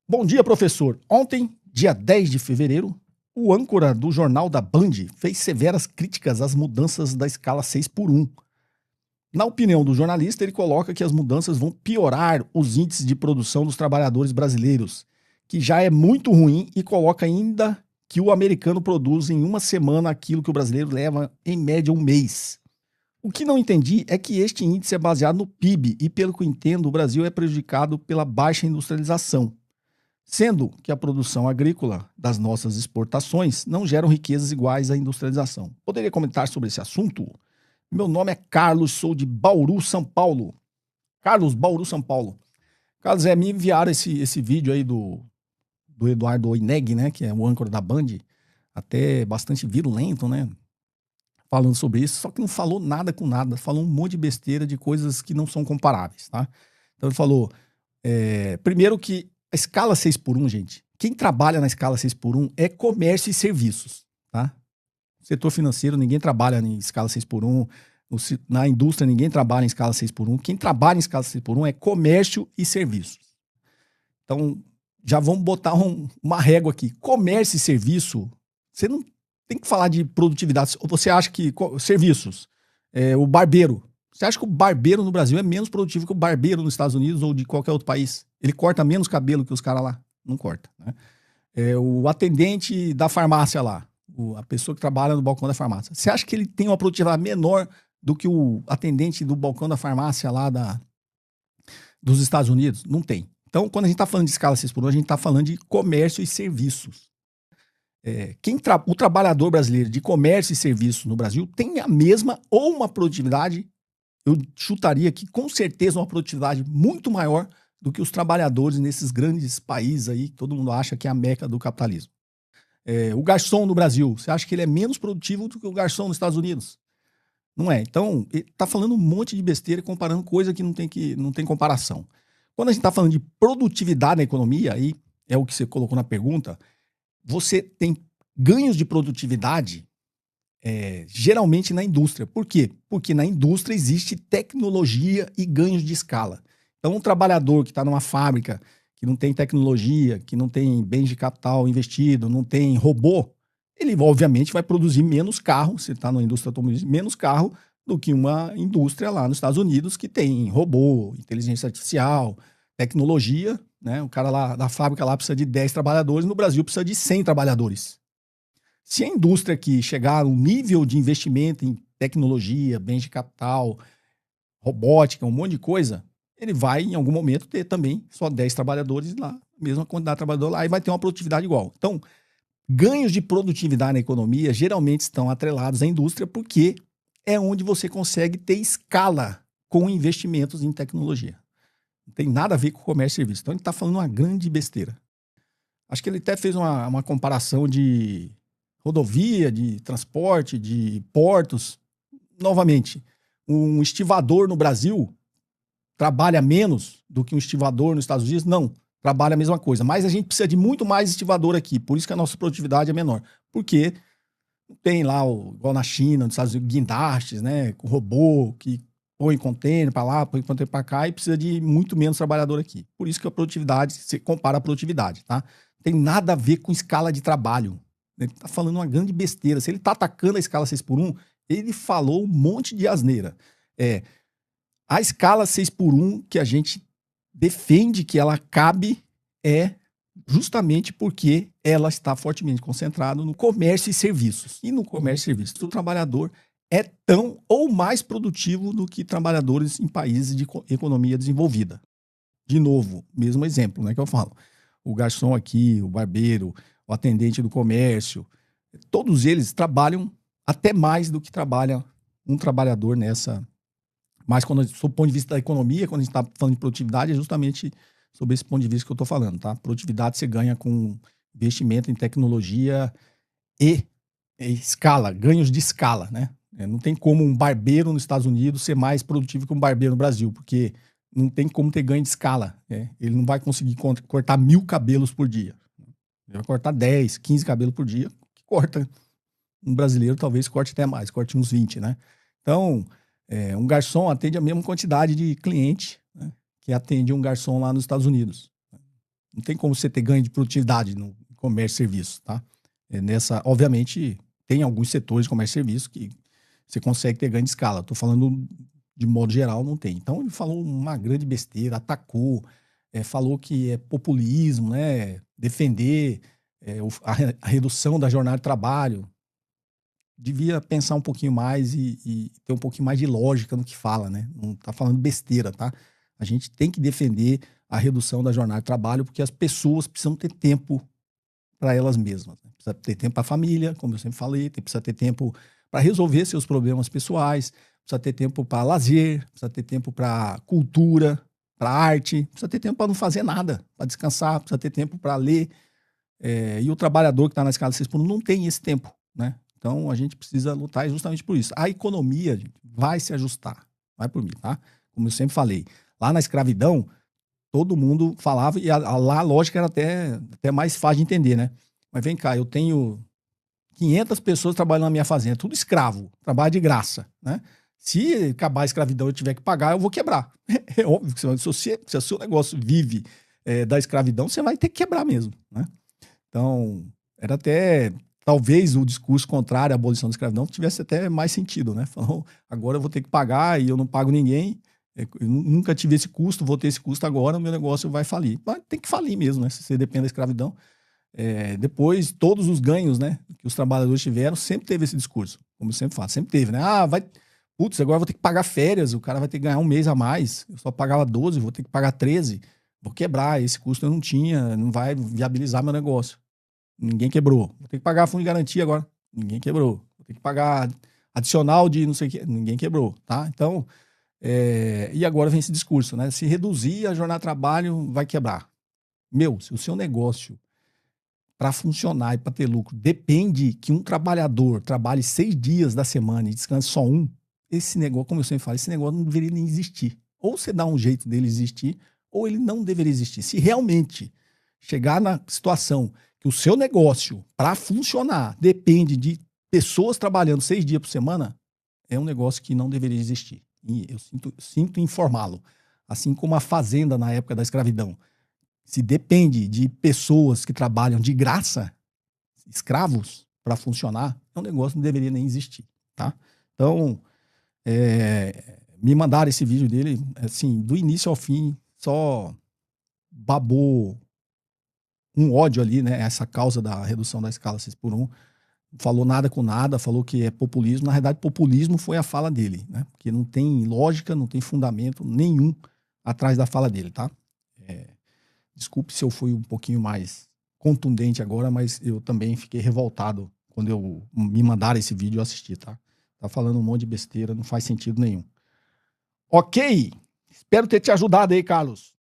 Bom dia, professor. Ontem, dia 10 de fevereiro, o âncora do jornal da Band fez severas críticas às mudanças da escala 6 por 1. Na opinião do jornalista, ele coloca que as mudanças vão piorar os índices de produção dos trabalhadores brasileiros, que já é muito ruim, e coloca ainda que o americano produz em uma semana aquilo que o brasileiro leva em média um mês. O que não entendi é que este índice é baseado no PIB e, pelo que eu entendo, o Brasil é prejudicado pela baixa industrialização, sendo que a produção agrícola das nossas exportações não geram riquezas iguais à industrialização. Poderia comentar sobre esse assunto? Meu nome é Carlos, sou de Bauru, São Paulo. Carlos, Bauru, São Paulo. Carlos, me enviaram esse vídeo aí do Eduardo Oineg, né, que é o âncora da Band, até bastante virulento, né, falando sobre isso, só que não falou nada com nada, falou um monte de besteira de coisas que não são comparáveis, tá? Então ele falou, primeiro que a escala 6 por 1, gente, quem trabalha na escala 6 por 1 é comércio e serviços, tá? Setor financeiro, ninguém trabalha em escala 6 por 1, na indústria ninguém trabalha em escala 6 por 1, quem trabalha em escala 6 por 1 é comércio e serviços. Então, já vamos botar uma régua aqui. Comércio e serviço, você não tem que falar de produtividade. Você acha que serviços, o barbeiro, você acha que o barbeiro no Brasil é menos produtivo que o barbeiro nos Estados Unidos ou de qualquer outro país? Ele corta menos cabelo que os caras lá? Não corta, né? O atendente da farmácia lá, a pessoa que trabalha no balcão da farmácia, você acha que ele tem uma produtividade menor do que o atendente do balcão da farmácia lá dos Estados Unidos? Não tem. Então, quando a gente está falando de escala 6 por 1, a gente está falando de comércio e serviços. O trabalhador brasileiro de comércio e serviços no Brasil tem a mesma ou uma produtividade, eu chutaria aqui, com certeza uma produtividade muito maior do que os trabalhadores nesses grandes países aí, que todo mundo acha que é a meca do capitalismo. O garçom no Brasil, você acha que ele é menos produtivo do que o garçom nos Estados Unidos? Não é. Então, ele está falando um monte de besteira, comparando coisa que não tem comparação. Quando a gente está falando de produtividade na economia, aí é o que você colocou na pergunta, você tem ganhos de produtividade geralmente na indústria. Por quê? Porque na indústria existe tecnologia e ganhos de escala. Então, um trabalhador que está numa fábrica, que não tem tecnologia, que não tem bens de capital investido, não tem robô, ele obviamente vai produzir menos carro, se está na indústria automobilística, menos carro do que uma indústria lá nos Estados Unidos que tem robô, inteligência artificial, tecnologia, né? O cara lá da fábrica lá precisa de 10 trabalhadores, no Brasil precisa de 100 trabalhadores. Se a indústria aqui chegar a um nível de investimento em tecnologia, bens de capital, robótica, um monte de coisa, ele vai, em algum momento, ter também só 10 trabalhadores lá, mesma quantidade de trabalhador lá, e vai ter uma produtividade igual. Então, ganhos de produtividade na economia geralmente estão atrelados à indústria porque é onde você consegue ter escala com investimentos em tecnologia. Não tem nada a ver com comércio e serviço. Então, ele está falando uma grande besteira. Acho que ele até fez uma comparação de rodovia, de transporte, de portos. Novamente, um estivador no Brasil trabalha menos do que um estivador nos Estados Unidos? Não, trabalha a mesma coisa. Mas a gente precisa de muito mais estivador aqui, por isso que a nossa produtividade é menor. Porque tem lá, igual na China, nos Estados Unidos, guindastes, né, com robô, que põe container para lá, põe container para cá, e precisa de muito menos trabalhador aqui. Por isso que a produtividade, você compara a produtividade, tá? Tem nada a ver com escala de trabalho. Ele tá falando uma grande besteira. Se ele tá atacando a escala 6 por 1, ele falou um monte de asneira. A escala 6 por 1 que a gente defende que ela cabe é justamente porque ela está fortemente concentrada no comércio e serviços. E no comércio e serviços, o trabalhador é tão ou mais produtivo do que trabalhadores em países de economia desenvolvida. De novo, mesmo exemplo, né, que eu falo. O garçom aqui, o barbeiro, o atendente do comércio, todos eles trabalham até mais do que trabalha um trabalhador nessa. Mas quando, sob o ponto de vista da economia, quando a gente está falando de produtividade, é justamente sobre esse ponto de vista que eu estou falando, tá? Produtividade você ganha com investimento em tecnologia e escala, ganhos de escala, né? Não tem como um barbeiro nos Estados Unidos ser mais produtivo que um barbeiro no Brasil, porque não tem como ter ganho de escala. Ele não vai conseguir cortar 1000 cabelos por dia. Ele vai cortar 10, 15 cabelos por dia, que corta. Um brasileiro talvez corte até mais, corte uns 20, né? Então, um garçom atende a mesma quantidade de cliente, né, que atende um garçom lá nos Estados Unidos. Não tem como você ter ganho de produtividade no comércio e serviço, tá? Obviamente, tem alguns setores de comércio e serviço que você consegue ter ganho de escala. Estou falando de modo geral, não tem. Então, ele falou uma grande besteira, atacou, falou que é populismo, né? Defender a redução da jornada de trabalho. Devia pensar um pouquinho mais e ter um pouquinho mais de lógica no que fala, né? Não tá falando besteira, tá? A gente tem que defender a redução da jornada de trabalho porque as pessoas precisam ter tempo para elas mesmas. Né? Precisa ter tempo para a família, como eu sempre falei, precisa ter tempo para resolver seus problemas pessoais, precisa ter tempo para lazer, precisa ter tempo para cultura, para arte, precisa ter tempo para não fazer nada, para descansar, precisa ter tempo para ler. E o trabalhador que está na escala 6x1 não tem esse tempo, né? Então, a gente precisa lutar justamente por isso. A economia, gente, vai se ajustar. Vai por mim, tá? Como eu sempre falei. Lá na escravidão, todo mundo falava, e lá a lógica era até mais fácil de entender, né? Mas vem cá, eu tenho 500 pessoas trabalhando na minha fazenda, tudo escravo, trabalho de graça, né? Se acabar a escravidão e eu tiver que pagar, eu vou quebrar. É óbvio que se o seu negócio vive da escravidão, você vai ter que quebrar mesmo, né? Então, era até... Talvez o discurso contrário à abolição da escravidão tivesse até mais sentido, né? Falou, agora eu vou ter que pagar e eu não pago ninguém, eu nunca tive esse custo, vou ter esse custo agora, o meu negócio vai falir. Mas tem que falir mesmo, né? Se você depende da escravidão. Depois, todos os ganhos, né, que os trabalhadores tiveram, sempre teve esse discurso, como eu sempre falo, sempre teve, né? Putz, agora eu vou ter que pagar férias, o cara vai ter que ganhar um mês a mais, eu só pagava 12, vou ter que pagar 13, vou quebrar, esse custo eu não tinha, não vai viabilizar meu negócio. Ninguém quebrou. Vou ter que pagar fundo de garantia agora. Ninguém quebrou. Vou ter que pagar adicional de não sei o que. Ninguém quebrou, tá? Então, e agora vem esse discurso, né? Se reduzir a jornada de trabalho, vai quebrar. Se o seu negócio, para funcionar e para ter lucro, depende que um trabalhador trabalhe 6 dias da semana e descanse só um, esse negócio, como eu sempre falo, esse negócio não deveria nem existir. Ou você dá um jeito dele existir, ou ele não deveria existir. Se realmente chegar na situação que o seu negócio, para funcionar, depende de pessoas trabalhando 6 dias por semana, é um negócio que não deveria existir. E eu sinto informá-lo. Assim como a fazenda na época da escravidão. Se depende de pessoas que trabalham de graça, escravos, para funcionar, é um negócio que não deveria nem existir. Tá? Então, me mandaram esse vídeo dele, assim, do início ao fim, só babou um ódio ali, né? Essa causa da redução da escala 6x1. Falou nada com nada, falou que é populismo. Na verdade, populismo foi a fala dele, né? Porque não tem lógica, não tem fundamento nenhum atrás da fala dele, tá? Desculpe se eu fui um pouquinho mais contundente agora, mas eu também fiquei revoltado quando me mandaram esse vídeo eu assisti, tá? Tá falando um monte de besteira, não faz sentido nenhum. Ok, espero ter te ajudado aí, Carlos.